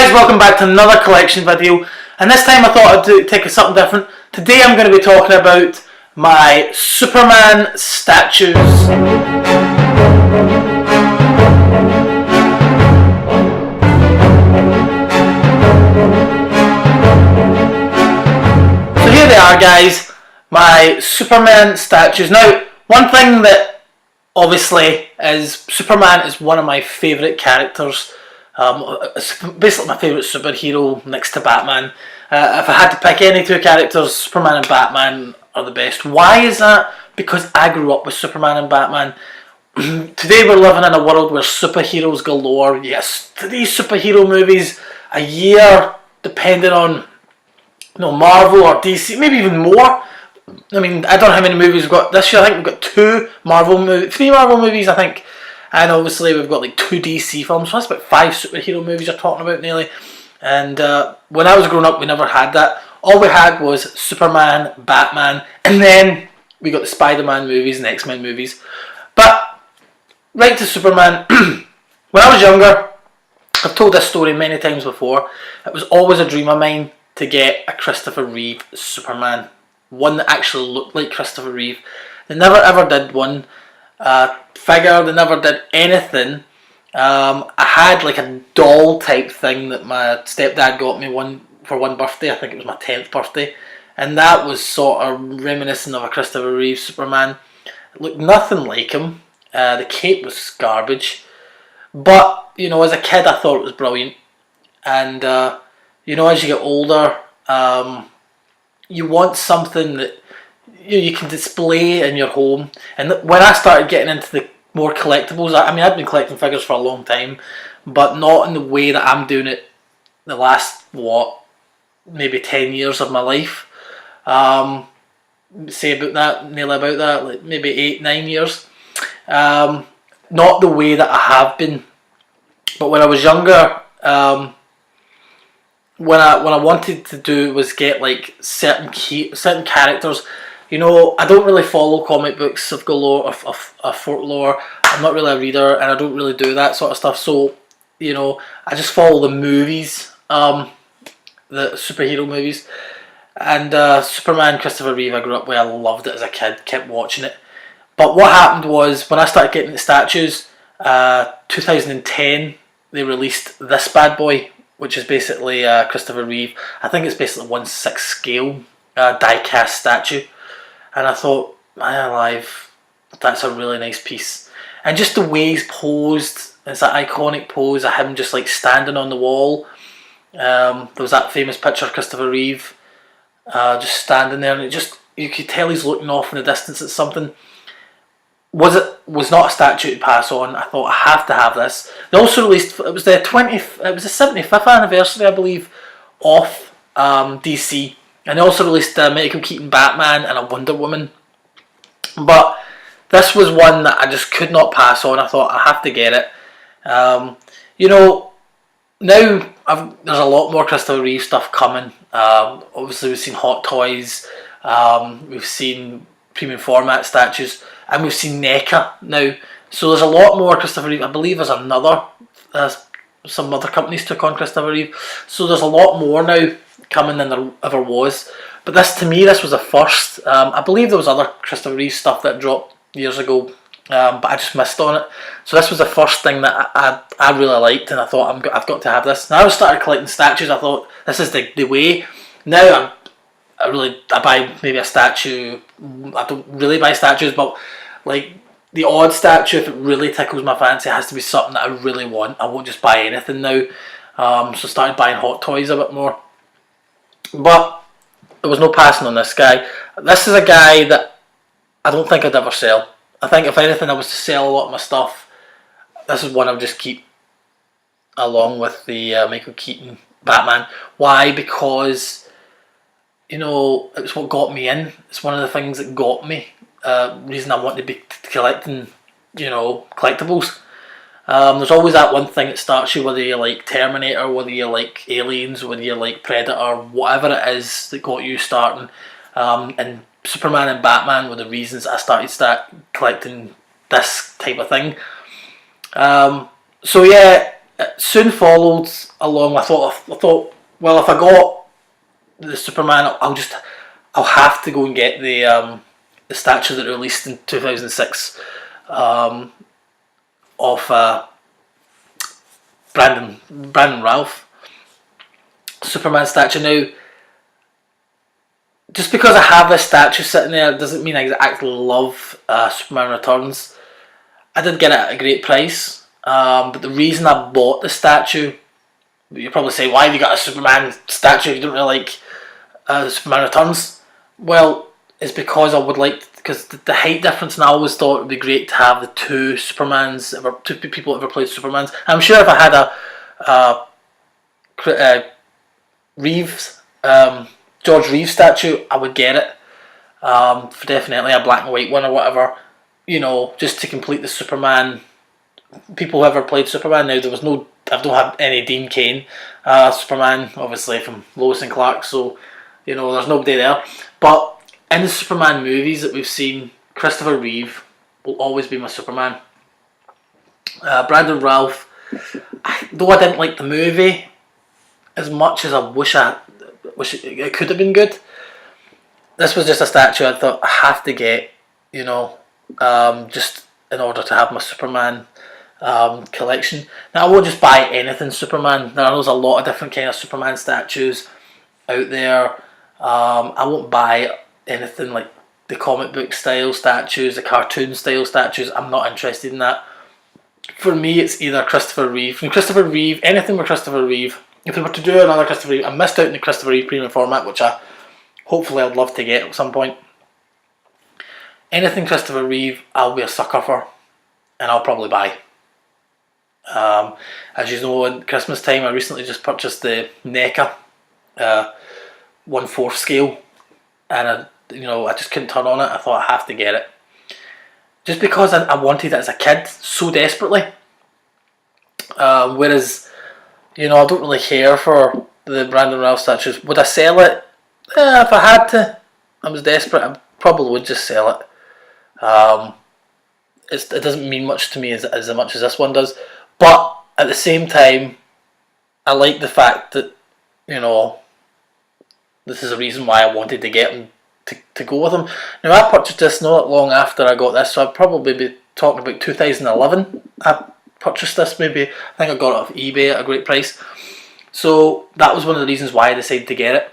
guys, welcome back to another collection video, and this time I thought I'd take something different. Today I'm going to be talking about my Superman statues. So here they are, guys, my Superman statues. Now, one thing that obviously is Superman is one of my favourite characters. It's basically my favourite superhero next to Batman. If I had to pick any two characters, Superman and Batman are the best. Why is that? Because I grew up with Superman and Batman. Today we're living in a world where superheroes galore. Yes, 3 superhero movies a year, depending on Marvel or DC, maybe even more. I mean, I don't know how many movies we've got this year. I think we've got 3 Marvel movies, I think. And obviously we've got like 2 DC films, so that's about 5 superhero movies you're talking about nearly. And when I was growing up, we never had that. All we had was Superman, Batman, and then we got the Spider-Man movies and X-Men movies. But right to Superman, when I was younger, I've told this story many times before, it was always a dream of mine to get a Christopher Reeve Superman. One that actually looked like Christopher Reeve. They never ever did one. Figure, they never did anything. I had like a doll type thing that my stepdad got me for one birthday. I think it was my 10th birthday, and that was sort of reminiscent of a Christopher Reeve Superman. It looked nothing like him. The cape was garbage, but as a kid I thought it was brilliant. And as you get older, you want something that you can display in your home. And when I started getting into the more collectibles, I mean, I'd been collecting figures for a long time, but not in the way that I'm doing it the last, maybe 10 years of my life. Say nearly about that, like maybe 8-9 years. Not the way that I have been. But when I was younger, when I wanted to do was get like certain characters. I don't really follow comic books of galore, of folklore. I'm not really a reader, and I don't really do that sort of stuff. So, I just follow the movies, the superhero movies. And Superman, Christopher Reeve, I grew up with. I loved it as a kid, kept watching it. But what happened was, when I started getting the statues, 2010, they released this bad boy, which is basically Christopher Reeve. I think it's basically 1/6 scale die-cast statue. And I thought, man alive, that's a really nice piece. And just the way he's posed, it's that iconic pose of him just like standing on the wall. There was that famous picture of Christopher Reeve just standing there, and you could tell he's looking off in the distance at something. Was not a statue to pass on. I thought, I have to have this. They also released, it was the 75th anniversary, I believe, of DC. And they also released Michael Keaton Batman and a Wonder Woman. But this was one that I just could not pass on. I thought, I have to get it. Now there's a lot more Christopher Reeve stuff coming. Obviously we've seen Hot Toys, we've seen premium format statues, and we've seen NECA now. So there's a lot more Christopher Reeve. I believe there's another, some other companies took on Christopher Reeve. So there's a lot more now coming than there ever was. But this was a first. I believe there was other Christopher Reeve stuff that dropped years ago, but I just missed on it. So this was the first thing that I really liked, and I thought, I've got to have this. Now I started collecting statues. I thought, this is the way. Now I buy maybe a statue. I don't really buy statues, but like the odd statue, if it really tickles my fancy, it has to be something that I really want. I won't just buy anything now. So I started buying Hot Toys a bit more. But there was no passing on this guy. This is a guy that I don't think I'd ever sell. I think if anything I was to sell a lot of my stuff, this is one I would just keep along with the Michael Keaton Batman. Why? Because it was what got me in. It's one of the things that got me. Reason I want to be collecting, collectibles. There's always that one thing that starts you, whether you like Terminator, whether you like Aliens, whether you like Predator, whatever it is that got you starting. And Superman and Batman were the reasons I started collecting this type of thing. So yeah, it soon followed along. I thought, well, if I got the Superman, I'll have to go and get the statue that released in 2006 of Brandon Ralph Superman statue. Now, just because I have this statue sitting there doesn't mean I actually love Superman Returns. I did get it at a great price, but the reason I bought the statue, you'll probably say, why have you got a Superman statue if you don't really like Superman Returns? Well, it's because I would like, because the height difference, and I always thought it would be great to have the two people ever played Supermans. I'm sure if I had a Reeves, George Reeve statue, I would get it. For definitely a black and white one or whatever, just to complete the Superman. People who ever played Superman. Now, I don't have any Dean Cain Superman, obviously from Lois and Clark, so there's nobody there. But in the Superman movies that we've seen, Christopher Reeve will always be my Superman. Brandon Ralph, though I didn't like the movie as much as I wish it could have been good, this was just a statue I thought I have to get, just in order to have my Superman collection. Now, I won't just buy anything Superman. There's a lot of different kind of Superman statues out there. I won't buy anything like the comic book style statues, the cartoon style statues. I'm not interested in that. For me, it's either Christopher Reeve. Anything with Christopher Reeve. If they were to do another Christopher Reeve, I missed out in the Christopher Reeve premium format, which hopefully I'd love to get at some point. Anything Christopher Reeve, I'll be a sucker for, and I'll probably buy. As you know, at Christmas time, I recently just purchased the NECA 1/4 scale, and I just couldn't turn on it. I thought I have to get it, just because I wanted it as a kid so desperately. Whereas, I don't really care for the Brandon Ralph statues. Would I sell it? If I had to, I was desperate, I probably would just sell it. It doesn't mean much to me as much as this one does. But at the same time, I like the fact that, this is a reason why I wanted to get him to go with him. Now, I purchased this not long after I got this, so I'd probably be talking about 2011. I purchased this, maybe. I think I got it off eBay at a great price. So that was one of the reasons why I decided to get it.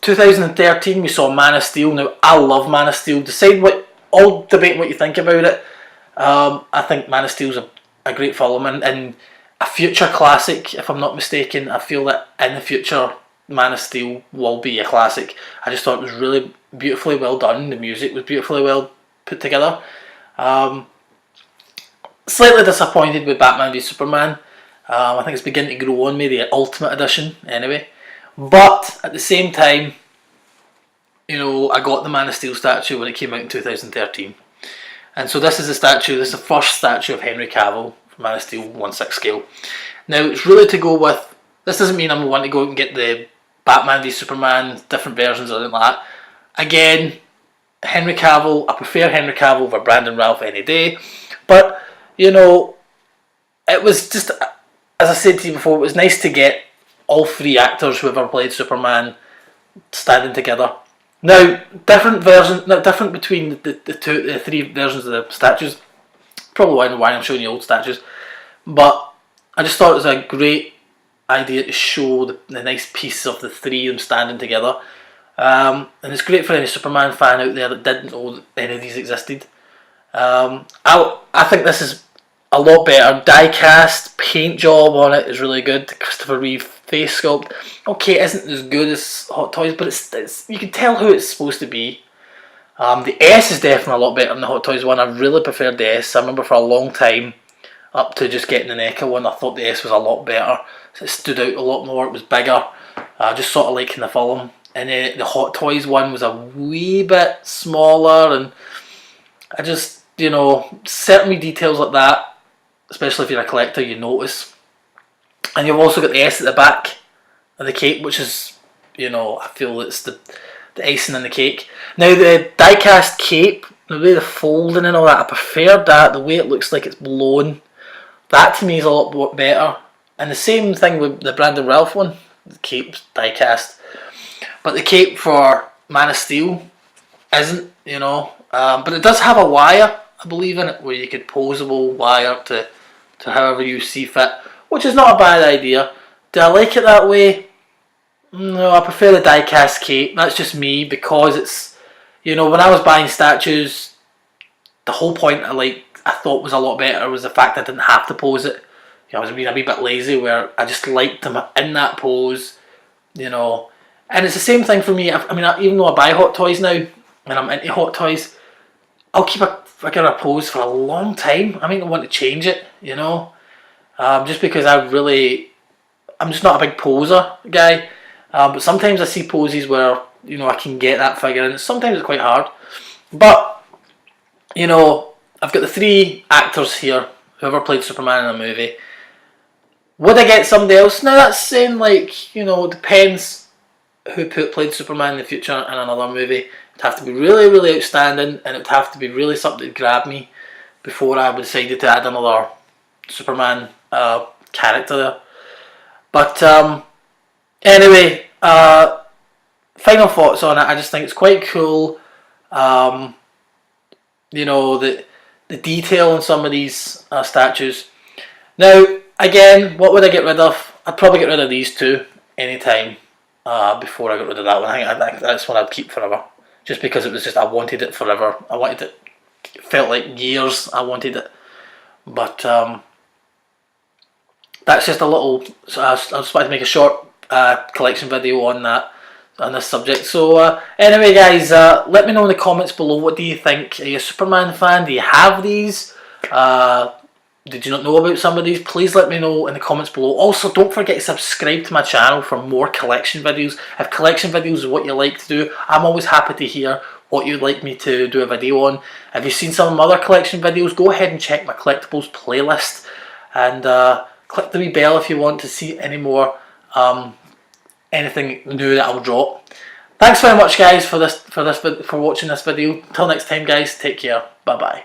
2013, we saw Man of Steel. Now, I love Man of Steel. I'll debate what you think about it. I think Man of Steel's a great film, and a future classic, if I'm not mistaken. I feel that in the future, Man of Steel will be a classic. I just thought it was really beautifully well done. The music was beautifully well put together. Slightly disappointed with Batman v Superman. I think it's beginning to grow on me, the Ultimate Edition, anyway. But at the same time, I got the Man of Steel statue when it came out in 2013. And so this is the first statue of Henry Cavill from Man of Steel 1/6 scale. Now, it's really to go with, this doesn't mean I'm going to go out and get the Batman v Superman, different versions or anything like that. Again, Henry Cavill, I prefer Henry Cavill over Brandon Ralph any day. But, it was just, as I said to you before, it was nice to get all three actors who ever played Superman standing together. Now, different between the three versions of the statues. Probably why I'm showing you old statues. But I just thought it was a great idea to show the nice piece of the three of them standing together. And it's great for any Superman fan out there that didn't know that any of these existed. I think this is a lot better. Die-cast paint job on it is really good. The Christopher Reeve face sculpt, okay, it isn't as good as Hot Toys, but it's you can tell who it's supposed to be. The S is definitely a lot better than the Hot Toys one. I really preferred the S. I remember for a long time, up to just getting the NECA one, I thought the S was a lot better. It stood out a lot more, it was bigger. I just sort of like in the film. And then the Hot Toys one was a wee bit smaller, and I just, certain wee details like that, especially if you're a collector, you notice. And you've also got the S at the back of the cape, which is, I feel it's the icing on the cake. Now, the die-cast cape, the way the folding and all that, I preferred that. The way it looks like it's blown That to me is a lot better. And the same thing with the Brandon Ralph one, the cape die-cast. But the cape for Man of Steel isn't, you know. But it does have a wire, I believe, in it, where you could posable wire to however you see fit, which is not a bad idea. Do I like it that way? No, I prefer the die-cast cape. That's just me, because it's, you know, when I was buying statues, the whole point I thought was a lot better was the fact I didn't have to pose it. You know, I was being a wee bit lazy, where I just liked them in that pose, you know. And it's the same thing for me. I mean, even though I buy Hot Toys now, and I'm into Hot Toys, I'll keep a pose for a long time. I mean, I want to change it, you know. Just because I'm just not a big poser guy. But sometimes I see poses where, you know, I can get that figure, and sometimes it's quite hard. But, you know, I've got the 3 actors here, whoever played Superman in a movie. Would I get somebody else? Now that's saying, like, you know, it depends who played Superman in the future in another movie. It'd have to be really, really outstanding, and it would have to be really something that grabbed me before I decided to add another Superman character there. But anyway, final thoughts on it. I just think it's quite cool. You know, the detail on some of these statues. Now, again, what would I get rid of? I'd probably get rid of these 2 anytime before I got rid of that one. I think that's one I'd keep forever. Just because it was just, I wanted it forever. I wanted it, felt like years I wanted it. But that's just a little, I just wanted to make a short collection video on that, on this subject. So anyway guys, let me know in the comments below, what do you think? Are you a Superman fan? Do you have these? Did you not know about some of these? Please let me know in the comments below. Also, don't forget to subscribe to my channel for more collection videos. If collection videos is what you like to do, I'm always happy to hear what you'd like me to do a video on. If you've seen some of my other collection videos, go ahead and check my collectibles playlist, and click the wee bell if you want to see any more anything new that I'll drop. Thanks very much guys for watching this video. Until next time guys, take care. Bye bye.